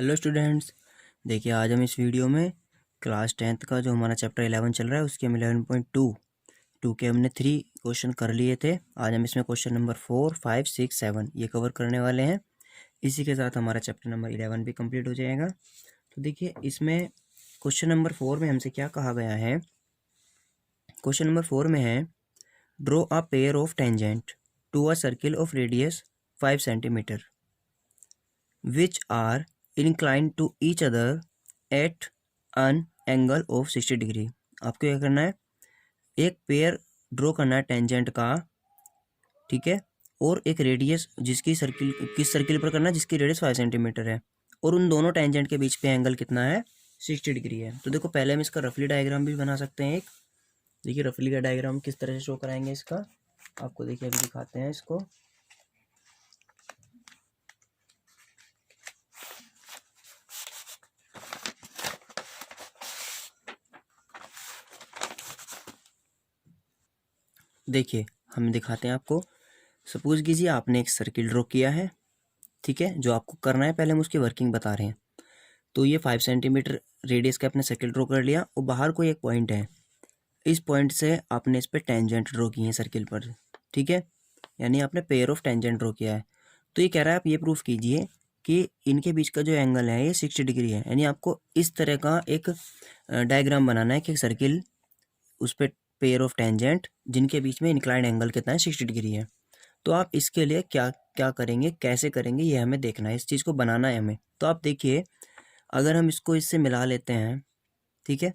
Hello students. देखिए आज हम इस वीडियो में क्लास 10th का जो हमारा चैप्टर 11 चल रहा है उसके हम 11.2 के हमने 3 क्वेश्चन कर लिए थे। आज हम इसमें क्वेश्चन नंबर 4, 5, 6, 7 ये कवर करने वाले हैं। इसी के साथ हमारा चैप्टर नंबर 11 भी कंप्लीट हो जाएगा। तो देखिए इसमें क्वेश्चन नंबर 4 में हमसे क्या कहा गया है। क्वेश्चन नंबर 4 में है draw a pair of tangent to a circle of radius 5 centimetre which are inclined to each other at an angle of 60 degree. आपको क्या करना है, एक पेयर ड्रॉ करना है टेंजेंट का, ठीक है, और एक रेडियस जिसकी सर्किल किस सर्किल पर करना है जिसकी रेडियस 5 सेंटीमीटर है, और उन दोनों टेंजेंट के बीच पे एंगल कितना है 60 डिग्री है। तो देखो पहले हम इसका रफली डायग्राम भी बना सकते हैं। एक देखिए रफली का डायग्राम किस तरह से शो कराएंगे इसका, आपको देखिए अभी दिखाते हैं इसको। देखिए हम दिखाते हैं आपको। सपोज कीजिए आपने एक सर्किल ड्रॉ किया है, ठीक है, जो आपको करना है पहले हम उसकी वर्किंग बता रहे हैं। तो ये 5 सेंटीमीटर रेडियस का आपने सर्किल ड्रॉ कर लिया और बाहर कोई एक पॉइंट है, इस पॉइंट से आपने इस पर टेंजेंट ड्रॉ की है सर्किल पर, ठीक है, यानी आपने पेयर ऑफ टेंजेंट ड्रॉ किया है। तो ये कह रहा है आप ये प्रूफ कीजिए कि इनके बीच का जो एंगल है ये 60 डिग्री है। यानी आपको इस तरह का एक डायग्राम बनाना है कि सर्किल उस पर पेयर ऑफ टेंजेंट जिनके बीच में इंक्लाइंड एंगल कितना है 60 डिग्री है। तो आप इसके लिए क्या क्या करेंगे, कैसे करेंगे, ये हमें देखना है, इस चीज़ को बनाना है हमें। तो आप देखिए अगर हम इसको इससे मिला लेते हैं, ठीक है,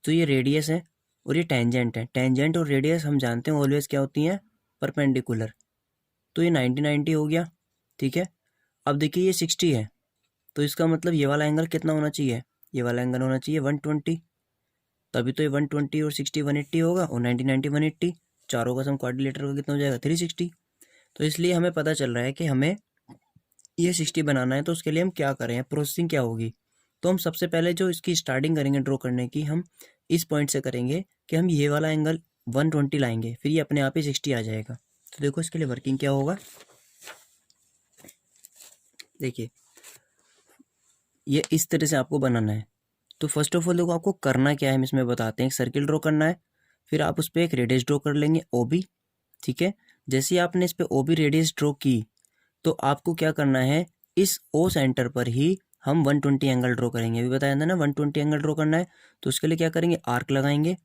तो ये रेडियस है और ये टेंजेंट है। टेंजेंट और रेडियस हम जानते हैं ऑलवेज क्या होती हैं, परपेंडिकुलर। तो ये 90-90 हो गया, ठीक है। अब देखिए ये 60 है, तो इसका मतलब ये वाला एंगल कितना होना चाहिए, ये वाला एंगल होना चाहिए 120। तभी तो ये 120 और 60 180 होगा, और 90-90 180, चारों का सम क्वाड्रिलेटर का कितना हो जाएगा 360। तो इसलिए हमें पता चल रहा है कि हमें ये 60 बनाना है। तो उसके लिए हम क्या करें, प्रोसेसिंग क्या होगी। तो हम सबसे पहले जो इसकी स्टार्टिंग करेंगे ड्रॉ करने की, हम इस पॉइंट से करेंगे कि हम ये वाला एंगल 120 लाएंगे, फिर ये अपने आप ही 60 आ जाएगा। तो देखो इसके लिए वर्किंग क्या होगा। देखिए ये इस तरह से आपको बनाना है। तो फर्स्ट ऑफ ऑल देखो आपको करना क्या है, हम इसमें बताते हैं। एक सर्किल ड्रॉ करना है, फिर आप उस पर एक रेडियस ड्रॉ कर लेंगे OB, ठीक है। जैसे ही आपने इस पे OB रेडियस ड्रॉ की, तो आपको क्या करना है, इस O सेंटर पर ही हम 120 एंगल ड्रॉ करेंगे। अभी बताया था ना 120 एंगल ड्रॉ करना है। तो उसके लिए क्या करेंगे, आर्क लगाएंगे।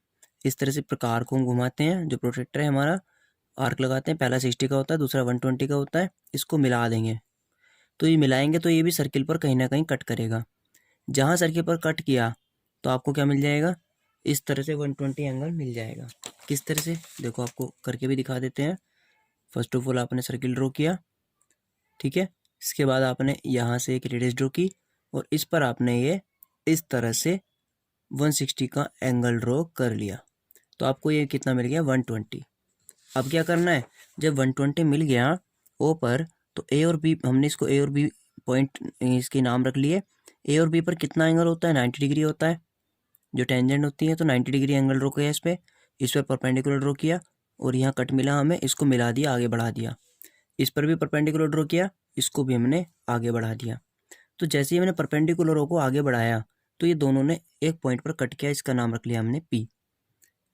इस तरह से प्रकार को हम घुमाते हैं, जो प्रोटेक्टर है हमारा, आर्क लगाते हैं। पहला 60 का होता है, दूसरा 120 का होता है। इसको मिला देंगे, तो ये मिलाएंगे तो ये भी सर्किल पर कहीं ना कहीं कट करेगा। जहाँ सर्किल पर कट किया तो आपको क्या मिल जाएगा, इस तरह से 120 एंगल मिल जाएगा। किस तरह से देखो आपको करके भी दिखा देते हैं। फर्स्ट ऑफ ऑल आपने सर्किल ड्रॉ किया, ठीक है, इसके बाद आपने यहाँ से एक रेडियस ड्रॉ की और इस पर आपने ये इस तरह से 160 का एंगल ड्रॉ कर लिया। तो आपको ये कितना मिल गया 120। अब क्या करना है, जब 120 मिल गया ओ पर, तो ए और बी, हमने इसको ए और बी पॉइंट इसके नाम रख लिए। ए और बी पर कितना एंगल होता है, 90 डिग्री होता है जो टेंजेंट होती है। तो 90 डिग्री एंगल ड्रॉ किया इस पर परपेंडिकुलर ड्रॉ किया, और यहाँ कट मिला हमें, इसको मिला दिया, आगे बढ़ा दिया। इस पर भी परपेंडिकुलर ड्रॉ किया, इसको भी हमने आगे बढ़ा दिया। तो जैसे ही हमने परपेंडिकुलरों को आगे बढ़ाया तो ये दोनों ने एक पॉइंट पर कट किया, इसका नाम रख लिया हमने P।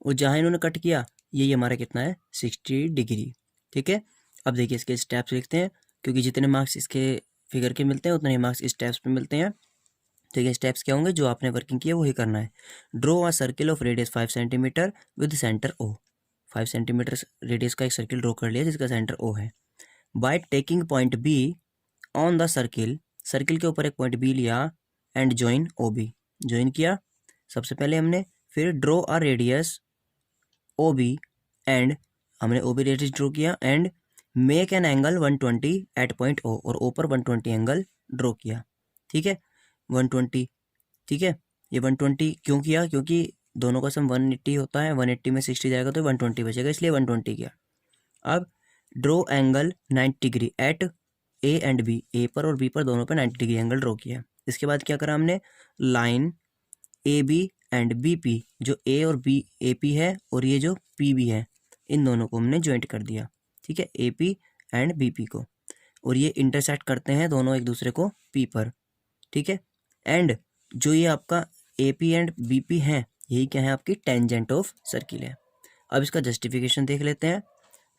और जहाँ इन्होंने कट किया ये हमारा कितना है 60 डिग्री, ठीक है। अब देखिए इसके स्टेप्स लिखते हैं, क्योंकि जितने मार्क्स इसके फिगर के मिलते हैं उतने ही मार्क्स स्टेप्स पे मिलते हैं। तो ये स्टेप्स क्या होंगे, जो आपने वर्किंग की है वही करना है। Draw a circle of radius 5 centimetre with centre O। 5 centimetre radius का एक सर्किल ड्रॉ कर लिया जिसका सेंटर O है। By taking point B on the circle, circle के ऊपर एक पॉइंट B लिया, एंड ज्वाइन OB, ज्वाइन किया सबसे पहले हमने। फिर draw a radius OB and, हमने OB रेडियस ड्रॉ किया, and make an angle 120 at point O, और O पर 120 एंगल ड्रॉ किया, ठीक है 120, ठीक है। ये 120 क्यों किया, क्योंकि दोनों का सम 180 होता है, 180 में 60 जाएगा तो 120 बचेगा, इसलिए 120 किया। अब draw angle 90 degree eight A and B, A पर और B पर दोनों पर 90 डिग्री एंगल ड्रॉ किया। इसके बाद क्या करा हमने, लाइन AB एंड BP, जो A और B AP है और ये जो PB है, इन दोनों को हमने ज्वाइंट कर दिया, ठीक है, AP एंड BP को। और ये इंटरसेक्ट करते हैं दोनों एक दूसरे को P पर, ठीक है। एंड जो ये आपका A P and B P है, यही क्या है, आपकी टेंजेंट ऑफ सर्किल है। अब इसका जस्टिफिकेशन देख लेते हैं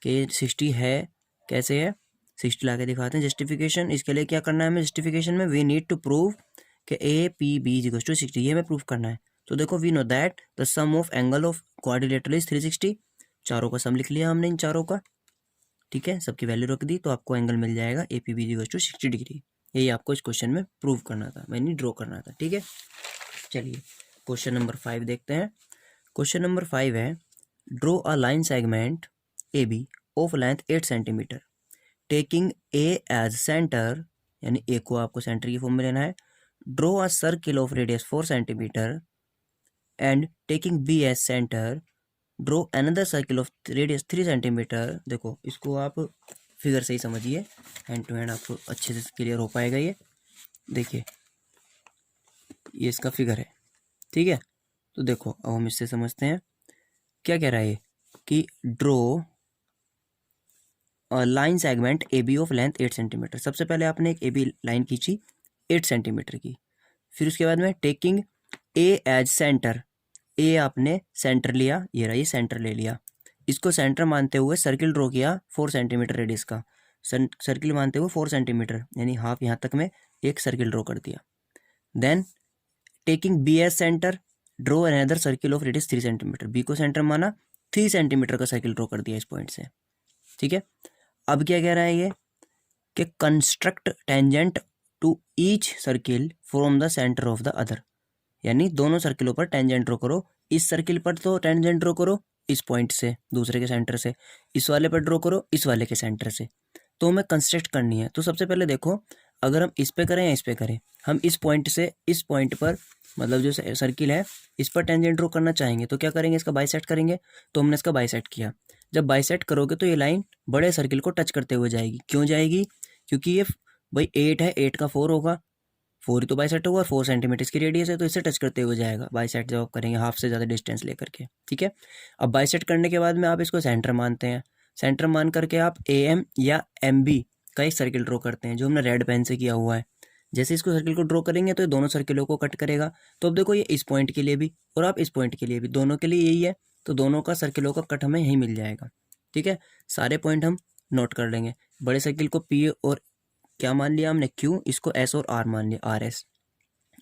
कि 60 है, कैसे है, 60 ला के दिखाते हैं जस्टिफिकेशन। इसके लिए क्या करना है हमें, जस्टिफिकेशन में वी नीड टू प्रूव कि A P B is equal to 60, ये हमें प्रूव करना है। तो देखो we know that the sum of angle of quadrilateral is 360, चारों का सम लिख लिया हमने इन चारों का, ठीक है, सबकी वैल्यू रख दी, तो आपको एंगल मिल जाएगा A P B is equal to 60 degree. यही आपको इस क्वेश्चन में प्रूव करना था, मैंने ड्रॉ करना था, ठीक है। चलिए क्वेश्चन नंबर 5 देखते हैं। क्वेश्चन नंबर 5 है, draw a line segment A B of length 8 centimetre taking A as centre, यानी ए को आपको सेंटर की फॉर्म में लेना है। Draw a circle of radius 4 centimetre and taking B as centre, draw another circle of radius 3 centimetre. देखो इसको आप फिगर से ही समझिए, हैंड टू हैंड आपको अच्छे से क्लियर हो पाएगा। ये देखिए, ये इसका फिगर है, ठीक है। तो देखो अब हम इससे समझते हैं क्या कह रहा है ये, कि draw line segment A B of length 8 centimetre. सबसे पहले आपने एक ए बी लाइन खींची 8 सेंटीमीटर की, फिर उसके बाद में टेकिंग ए एज सेंटर, ए आपने सेंटर लिया, ये रहा, ये सेंटर ले लिया, इसको सेंटर मानते हुए सर्किल ड्रॉ किया 4 सेंटीमीटर रेडियस का, सर्किल मानते हुए 4 सेंटीमीटर यानी हाफ यहाँ तक में एक सर्किल ड्रॉ कर दिया। Then taking B as centre, draw another circle of radius 3 centimetre, B को सेंटर माना, 3 सेंटीमीटर का सर्किल ड्रॉ कर दिया इस पॉइंट से, ठीक है। अब क्या कह रहा है ये, कि construct tangent to each circle from the centre of the other, यानी दोनों सर्किलों पर टेंजेंट ड्रॉ करो। इस सर्किल पर तो टेंजेंट ड्रॉ करो इस पॉइंट से, दूसरे के सेंटर से, इस वाले पर ड्रॉ करो इस वाले के सेंटर से। तो हमें कंस्ट्रक्ट करनी है। तो सबसे पहले देखो, अगर हम इस पे करें या इस पे करें, हम इस पॉइंट से इस पॉइंट पर, मतलब जो सर्किल है इस पर टेंजेंट ड्रॉ करना चाहेंगे तो क्या करेंगे, इसका बाइसेक्ट करेंगे। तो हमने इसका बाइसेक्ट किया। जब बाइसेक्ट करोगे तो ये लाइन बड़े सर्किल को टच करते हुए जाएगी। क्यों जाएगी, क्योंकि ये भाई 8 है, 8 का 4 होगा, 4 ही तो बाइसेक्ट होगा, 4 सेंटीमीटर की रेडियस है, तो इससे टच करते हुए जाएगा बाइसेक्ट जब आप करेंगे हाफ से ज़्यादा डिस्टेंस लेकर के, ठीक है। अब बाइसेक्ट करने के बाद में आप इसको सेंटर मानते हैं, सेंटर मान करके आप ए एम या एम बी का एक सर्किल ड्रॉ करते हैं, जो हमने रेड पेन से किया हुआ है। जैसे इसको सर्किल को ड्रॉ करेंगे तो ये दोनों सर्किलों को कट करेगा। तो अब देखो ये इस पॉइंट के लिए भी और आप इस पॉइंट के लिए भी, दोनों के लिए यही है, तो दोनों का सर्किलों का कट हमें यहीं मिल जाएगा, ठीक है। सारे पॉइंट हम नोट कर लेंगे। बड़े सर्किल को पी और क्या मान लिया हमने, क्यू, इसको एस और आर मान लिया, आर एस।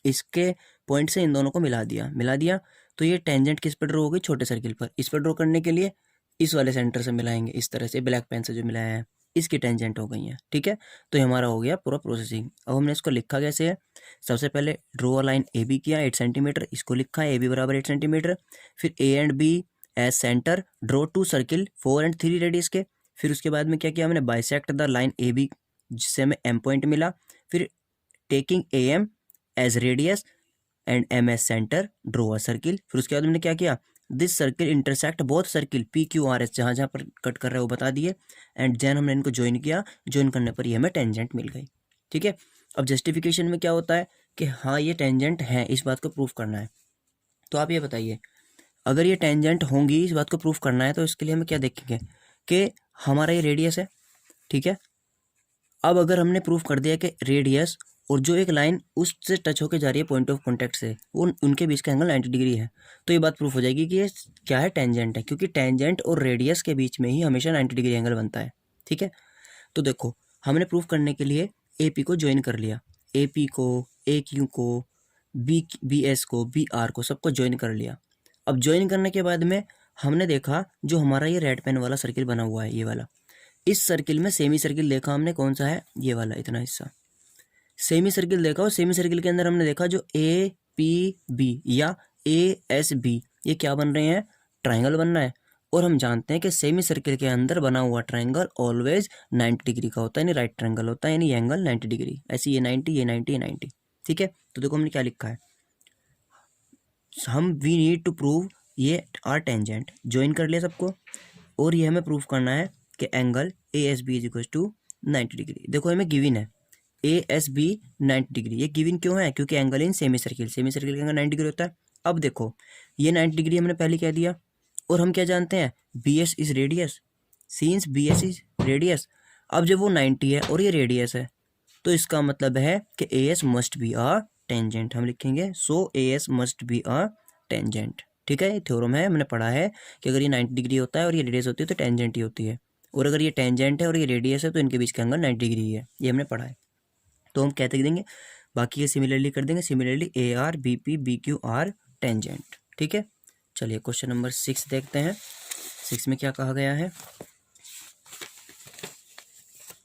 इसके पॉइंट से इन दोनों को मिला दिया। तो ये टेंजेंट किस पर ड्रॉ होगी, छोटे सर्किल पर। इस पर ड्रॉ करने के लिए इस वाले सेंटर से मिलाएंगे, इस तरह से ब्लैक पेन से जो मिलाया है, इसकी टेंजेंट हो गई है, ठीक है। तो ये हमारा हो गया पूरा प्रोसेसिंग। अब हमने इसको लिखा कैसे है, सबसे पहले draw a line A B किया 8 सेंटीमीटर, इसको लिखा है ए बी बराबर 8 सेंटीमीटर। फिर A and B as centre, draw 2 circle 4 and 3 radius के। फिर उसके बाद में क्या किया हमने, bisect the line A B, जिससे हमें एम पॉइंट मिला। फिर taking A M as radius and M as centre, draw a circle. फिर उसके बाद हमने क्या किया, this circle intersect both circle P Q R S, जहाँ जहाँ पर कट कर रहा है वो बता दिए। एंड देन हमने इनको ज्वाइन किया, ज्वाइन करने पर ये हमें टेंजेंट मिल गई, ठीक है। अब जस्टिफिकेशन में क्या होता है कि हाँ ये टेंजेंट है, इस बात को प्रूफ करना है। तो आप ये बताइए, अगर ये टेंजेंट होंगी, इस बात को प्रूफ करना है, तो इसके लिए हमें क्या देखेंगे कि हमारा ये रेडियस है, ठीक है। अब अगर हमने प्रूफ कर दिया कि रेडियस और जो एक लाइन उससे टच होकर जा रही है पॉइंट ऑफ कॉन्टैक्ट से, वो उनके बीच का एंगल 90 डिग्री है, तो ये बात प्रूफ हो जाएगी कि ये क्या है, टेंजेंट है। क्योंकि टेंजेंट और रेडियस के बीच में ही हमेशा 90 डिग्री एंगल बनता है, ठीक है। तो देखो हमने प्रूफ करने के लिए ए पी को ज्वाइन कर लिया, ए पी को, ए क्यू को, बी एस को, बी आर को, सबको ज्वाइन कर लिया। अब ज्वाइन करने के बाद में हमने देखा जो हमारा ये रेड पेन वाला सर्किल बना हुआ है, ये वाला, इस सर्किल में सेमी सर्किल देखा हमने, कौन सा है, ये वाला, इतना हिस्सा सेमी सर्किल देखा। और सेमी सर्किल के अंदर हमने देखा जो ए पी बी या ए एस बी, ये क्या बन रहे हैं, ट्राइंगल बनना है। और हम जानते हैं कि सेमी सर्किल के अंदर बना हुआ ट्राइंगल ऑलवेज 90 डिग्री का होता है, यानी राइट ट्राइंगल होता है, यानी एंगल 90 डिग्री, ऐसे ये 90, ये 90, ये 90, ठीक है। तो देखो हमने क्या लिखा है, हम वी नीड टू प्रूव ये आर टेंजेंट, ज्वाइन कर लिया सबको। और ये हमें प्रूव करना है कि angle A S B is equal to 90 degree. देखो हमें गिवन है ए एस बी 90 डिग्री, ये गिवन क्यों है, क्योंकि angle in semi circle, semi circle का एंगल 90 डिग्री होता है। अब देखो ये 90 डिग्री हमने पहले कह दिया, और हम क्या जानते हैं, B S is radius, since B S is radius. अब जब वो 90 है और ये रेडियस है, तो इसका मतलब है कि A S must be a tangent, हम लिखेंगे so A S must be a tangent. ठीक है, ये थ्योरम है, हमने पढ़ा है कि अगर ये 90 डिग्री होता है और ये रेडियस होती है तो टेंजेंट ही होती है, और अगर ये टेंजेंट है और ये रेडियस है तो इनके बीच का एंगल 90 डिग्री है, ये हमने पढ़ा है। तो हम कहते देंगे बाकी के सिमिलरली कर देंगे, similarly A R B P B Q R tangent. ठीक है, चलिए क्वेश्चन नंबर 6 देखते हैं। 6 में क्या कहा गया है,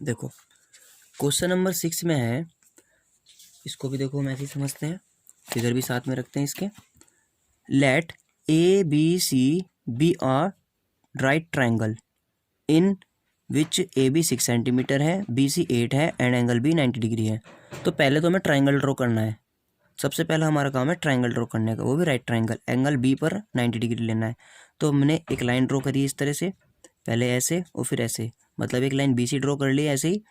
देखो क्वेश्चन नंबर 6 में है, इसको भी देखो हम ऐसे ही समझते हैं, फिगर भी साथ में रखते हैं इसके। Let A B C be a right triangle in which A B 6 centimetre है, बी सी 8 है एंड एंगल बी 90 डिग्री है। तो पहले तो हमें ट्रायंगल ड्रॉ करना है, सबसे पहला हमारा काम है ट्रायंगल ड्रॉ करने का, वो भी राइट ट्रायंगल, एंगल बी पर 90 डिग्री लेना है। तो हमने एक लाइन ड्रॉ करी इस तरह से, पहले ऐसे और फिर ऐसे, मतलब एक लाइन बी सी ड्रॉ कर ली ऐसे ही,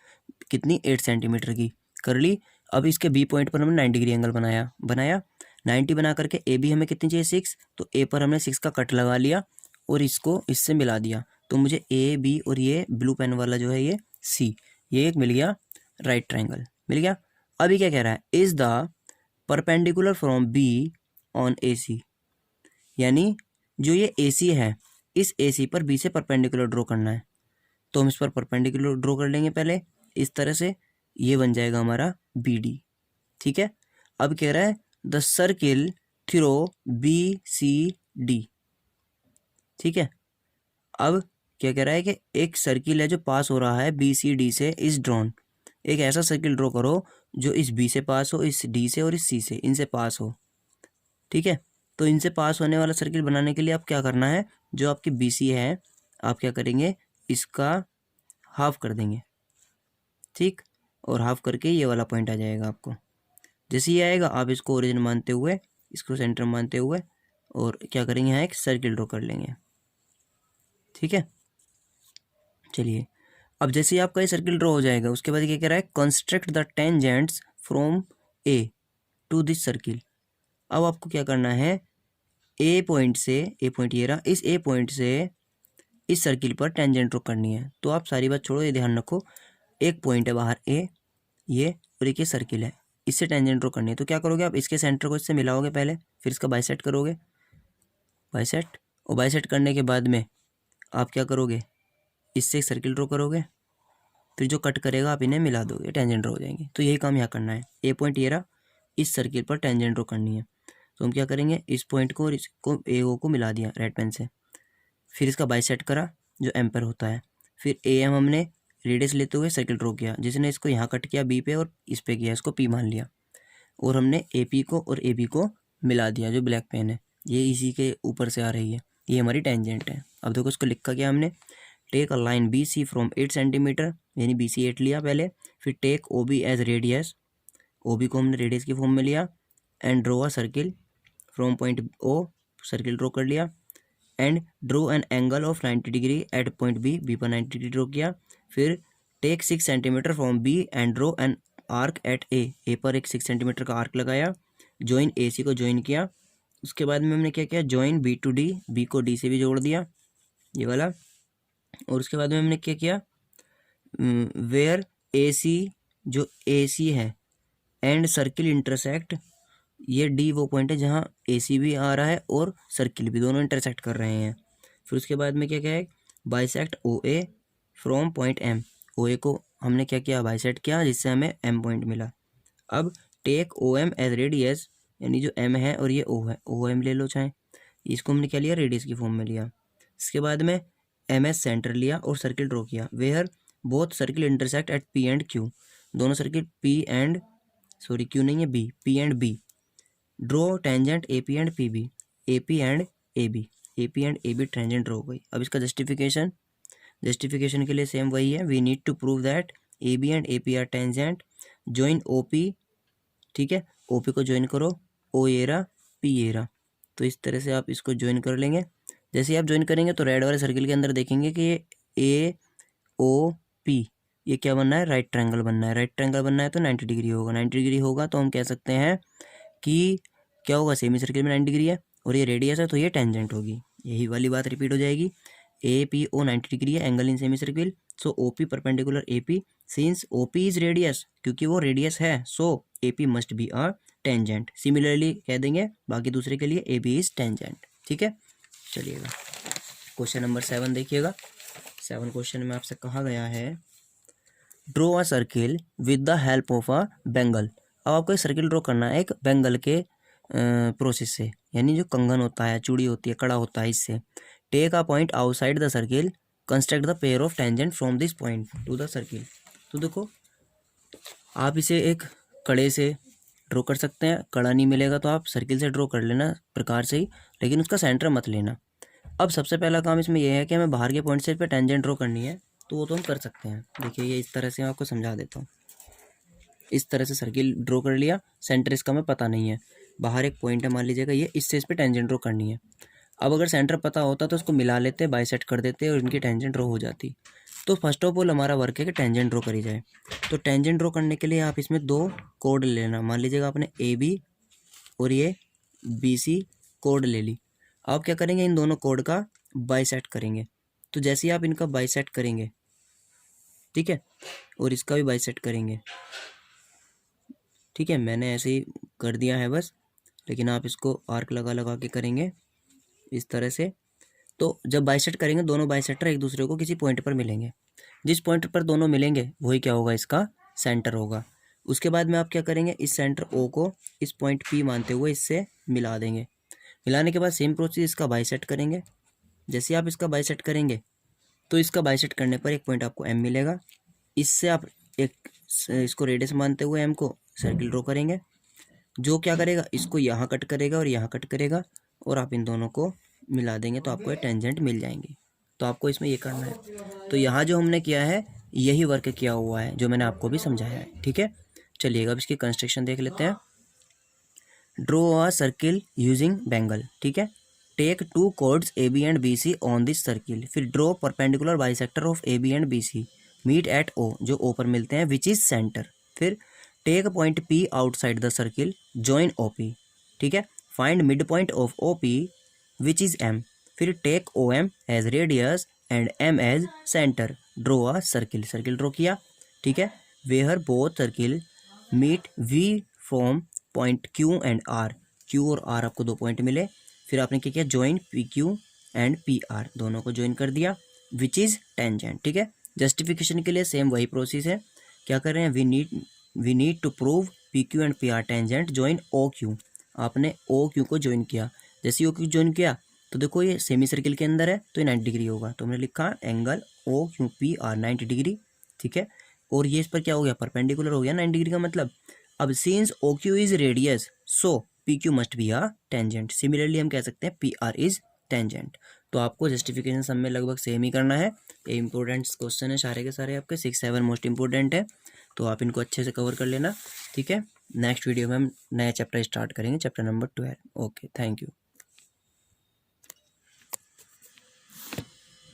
कितनी 8 सेंटीमीटर की कर ली। अब इसके बी पॉइंट पर हमने 90 डिग्री एंगल बनाया 90 बना करके ए बी हमें कितनी चाहिए 6, तो ए पर हमने 6 का कट लगा लिया और इसको इससे मिला दिया, तो मुझे ए बी और ये ब्लू पेन वाला जो है ये सी, ये एक मिल गया राइट ट्रायंगल, मिल गया। अभी क्या कह रहा है, is the perpendicular from B on A C, यानी जो ये ए सी है इस ए सी पर बी से परपेंडिकुलर ड्रॉ करना है। तो हम इस पर परपेंडिकुलर ड्रॉ कर लेंगे पहले इस तरह से, ये बन जाएगा हमारा बी डी। ठीक है, अब कह रहा है the circle through B C D. ठीक है, अब क्या कह रहा है कि एक सर्किल है जो पास हो रहा है बी सी डी से, इस ड्रॉन, एक ऐसा सर्किल ड्रॉ करो जो इस बी से पास हो, इस डी से और इस सी से, इनसे पास हो। ठीक है, तो इनसे पास होने वाला सर्किल बनाने के लिए आप क्या करना है, जो आपकी बी सी है आप क्या करेंगे, इसका हाफ कर देंगे। ठीक, और हाफ करके ये वाला पॉइंट आ जाएगा आपको, जैसे ये आएगा आप इसको ओरिजिन मानते हुए, इसको सेंटर मानते हुए, और क्या करेंगे यहाँ एक सर्किल ड्रॉ कर लेंगे। ठीक है, चलिए अब जैसे ही आपका ये सर्किल ड्रॉ हो जाएगा उसके बाद क्या कह रहा है, construct the tangents from A to this circle. अब आपको क्या करना है, ए पॉइंट से, ए पॉइंट ये रहा, इस ए पॉइंट से इस सर्किल पर टेंजेंट ड्रॉ करनी है। तो आप सारी बात छोड़ो, ये ध्यान रखो, एक पॉइंट है बाहर ए, ये और एक ये सर्किल है, इससे टेंजेंट ड्रॉ करनी है। तो क्या करोगे आप, इसके सेंटर को इससे मिलाओगे पहले, फिर इसका बाइसेक्ट करोगे, बाइसेक्ट, और बाइसेक्ट करने के बाद में आप क्या करोगे, इससे एक सर्किल ड्रॉ करोगे, फिर जो कट करेगा आप इन्हें मिला दोगे, टेंजेंट ड्रॉ हो जाएंगे। तो यही काम यहाँ करना है, ए पॉइंट ये रहा, इस सर्किल पर टेंजेंट ड्रॉ करनी है। तो हम क्या करेंगे, इस पॉइंट को और इसको ए ओ को मिला दिया रेड पेन से, फिर इसका बाइसेक्ट करा जो एम्पर होता है, फिर ए एम हमने रेडियस लेते हुए सर्किल ड्रॉ किया, जिसने इसको यहाँ कट किया बी पे और इस पे किया, इसको पी मान लिया, और हमने ए पी को और ए बी को मिला दिया, जो ब्लैक पेन है ये इसी के ऊपर से आ रही है, ये हमारी टेंजेंट है। अब देखो इसको लिखा क्या हमने, take a line B C from 8 centimetre, यानी बी सी 8 लिया पहले, फिर take O B as radius, O B को हमने रेडियस की फॉर्म में लिया, and draw a circle from point O, circle draw कर लिया, and draw an angle of 90 degree at point B, B पर 90 डिग्री ड्रॉ किया, फिर take 6 centimetre from B and draw an arc eight ए, ए पर एक 6 centimetre का arc लगाया, join ए सी को ज्वाइन किया, उसके बाद में हमने क्या किया, join B to D, B को डी से भी जोड़ दिया ये वाला, और उसके बाद में हमने क्या किया, वेयर ए सी, जो ए सी है एंड सर्किल इंटरसेक्ट, ये डी वो पॉइंट है जहाँ ए सी भी आ रहा है और सर्किल भी, दोनों इंटरसेक्ट कर रहे हैं। फिर उसके बाद में क्या क्या है, bisect O A from point M, O A को हमने क्या किया, बाइसेक्ट किया, जिससे हमें एम पॉइंट मिला। अब take O M as radius, यानी जो एम है और ये ओ है, ओ एम ले लो चाहे, इसको हमने क्या लिया, रेडियस की फॉर्म में लिया। इसके बाद में एम एस सेंटर लिया और सर्किल ड्रॉ किया, where both circle intersect at P and Q, दोनों circle P and, sorry Q नहीं है B, P and B, draw tangent A P and P B, A P and A B, A P and A B tangent draw हो गई। अब इसका justification, justification के लिए same वही है, we need to prove that A B and A P are tangent, join O P, ठीक है, ओ पी को ज्वाइन करो, ओ ये रहा, पी ये रहा, तो इस तरह से आप इसको ज्वाइन कर लेंगे। जैसे ही आप ज्वाइन करेंगे तो रेड वाले सर्किल के अंदर देखेंगे कि ये ए ओ पी, ये क्या बनना है, राइट ट्रायंगल बनना है, राइट ट्रायंगल बनना है तो 90 डिग्री होगा, 90 डिग्री होगा तो हम कह सकते हैं कि क्या होगा, सेमी सर्किल में 90 डिग्री है और ये रेडियस है तो ये टेंजेंट होगी, यही वाली बात रिपीट हो जाएगी। ए पी ओ 90 डिग्री है, angle in semi circle, so O P perpendicular A P since OP is radius, क्योंकि वो रेडियस है, so AP must be a tangent. Similarly कह देंगे बाकी दूसरे के लिए AB इज टेंजेंट। ठीक है, चलिएगा क्वेश्चन नंबर 7 देखिएगा। 7 क्वेश्चन में आपसे कहा गया है draw a circle with the help of a Bengal. अब आपको एक सर्किल ड्रॉ करना है एक बेंगल के प्रोसेस से, यानी जो कंगन होता है, चूड़ी होती है, कड़ा होता है, इससे। Take a point outside the circle, construct the pair of tangent from this point to the circle. तो देखो आप इसे एक कड़े से ड्रॉ कर सकते हैं, कड़ा नहीं मिलेगा तो आप सर्किल से ड्रॉ कर लेना प्रकार से ही, लेकिन उसका सेंटर मत लेना। अब सबसे पहला काम इसमें यह है कि हमें बाहर के पॉइंट से पे टेंजेंट ड्रॉ करनी है, तो वो तो हम कर सकते हैं। देखिए ये इस तरह से मैं आपको समझा देता हूँ। इस तरह से सर्किल ड्रॉ कर लिया, सेंटर इसका हमें पता नहीं है, बाहर एक पॉइंट है मान लीजिएगा ये, इससे इस पर टेंजेंट ड्रॉ करनी है। अब अगर सेंटर पता होता तो उसको मिला लेते, बाइसेक्ट कर देते और इनकी टेंजेंट ड्रॉ हो जाती। तो फर्स्ट ऑफ ऑल हमारा वर्क है कि टेंजेंट ड्रॉ करी जाए। तो टेंजेंट ड्रॉ करने के लिए आप इसमें 2 कोड लेना, मान लीजिएगा आपने AB और ये BC कोड ले ली। आप क्या करेंगे, इन दोनों कोड का बाइसेक्ट करेंगे। तो जैसे ही आप इनका बाइसेक्ट करेंगे, ठीक है, और इसका भी बाइसेक्ट करेंगे, ठीक है, मैंने ऐसे ही कर दिया है बस, लेकिन आप इसको आर्क लगा लगा के करेंगे इस तरह से। तो जब बाइसेक्ट करेंगे दोनों बाइसेक्टर एक दूसरे को किसी पॉइंट पर मिलेंगे, जिस पॉइंट पर दोनों मिलेंगे वही क्या होगा, इसका सेंटर होगा। उसके बाद में आप क्या करेंगे, इस सेंटर O को इस पॉइंट P मानते हुए इससे मिला देंगे। मिलाने के बाद सेम प्रोसेस इसका बाइसेक्ट करेंगे। जैसे आप इसका बाइसेक्ट करेंगे तो इसका बाइसेक्ट करने पर एक पॉइंट आपको M मिलेगा। इससे आप एक इसको रेडियस मानते हुए M को सर्किल ड्रॉ करेंगे, जो क्या करेगा, इसको यहाँ कट करेगा और यहाँ कट करेगा, और आप इन दोनों को मिला देंगे तो आपको ये टेंजेंट मिल जाएंगी। तो आपको इसमें ये करना है। तो यहाँ जो हमने किया है यही वर्क किया हुआ है जो मैंने आपको भी समझाया है। ठीक है, चलिएगा अब इसकी कंस्ट्रक्शन देख लेते हैं। Draw a circle using bangle. ठीक है, take 2 chords AB and BC on this circle. फिर draw perpendicular bisector of AB and BC meet at O, जो O पर मिलते हैं, विच इज सेंटर। फिर take point P outside the circle, join OP। ठीक है, find mid point of OP which is M। फिर take OM as radius and M as centre, draw a circle. Circle draw किया, ठीक है, where both circle meet V form point Q and R। Q और R आपको 2 point मिले। फिर आपने क्या किया, ज्वाइन PQ एंड PR, दोनों को ज्वाइन कर दिया, विच इज टेंजेंट। ठीक है, जस्टिफिकेशन के लिए सेम वही प्रोसेस है। क्या कर रहे हैं, we need to prove PQ and PR tangent, join OQ। आपने OQ को ज्वाइन किया, जैसे OQ ज्वाइन किया तो देखो ये सेमी सर्किल के अंदर है तो ये 90 डिग्री होगा, तो हमने लिखा एंगल OQPR 90 डिग्री। ठीक है, और ये इस पर क्या हो गया, परपेंडिकुलर हो गया 90 डिग्री का मतलब। अब since OQ is radius so PQ must be a tangent. Similarly हम कह सकते हैं PR इज टेंजेंट। तो आपको जस्टिफिकेशन सब में लगभग सेम ही करना है। ये इंपॉर्टेंट क्वेश्चन है सारे के सारे, आपके 6-7 मोस्ट इंपॉर्टेंट है, तो आप इनको अच्छे से कवर कर लेना। ठीक है, नेक्स्ट वीडियो में हम नया चैप्टर स्टार्ट करेंगे, chapter number 12। Okay, thank you.